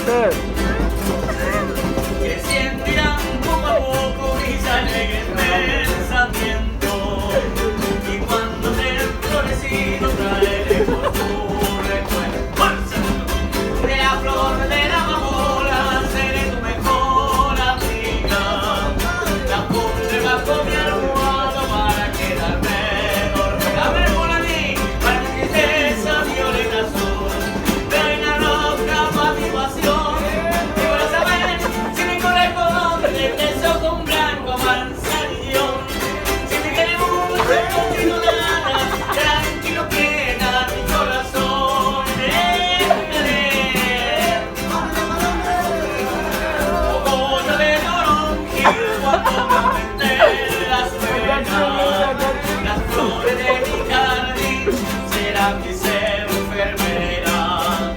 Que sientirán poco a poco y ya llegue el pensamiento. Y cuando te he florecido traeremos tu recuerdo. De la flor de la amapola seré tu mejor amiga. La pondré bajo mi almohada para quedarme dormida. A ver, por mí, para mi tristeza violeta azul. Reina roja, mi pasión. Y para saber si me corresponde te soy un blanco manzanillón. Si te quiere mucho, contigo nada, tranquilo queda mi corazón. Cogollo de toronjil cuando me aumente las penas. Las flores de mi jardín serán mis enfermeras.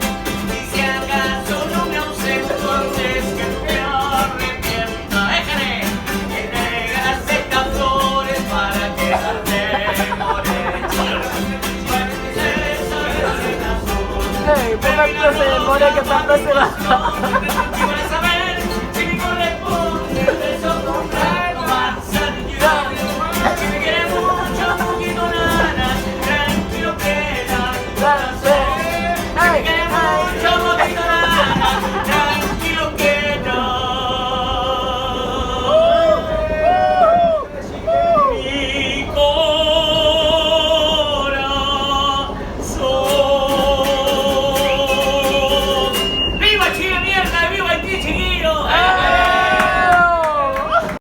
Y si acaso no me ausento antes que tú te arrepientas, déjale que negras estas flores para quedarte morena. Hey, póngase de more que tanto se va.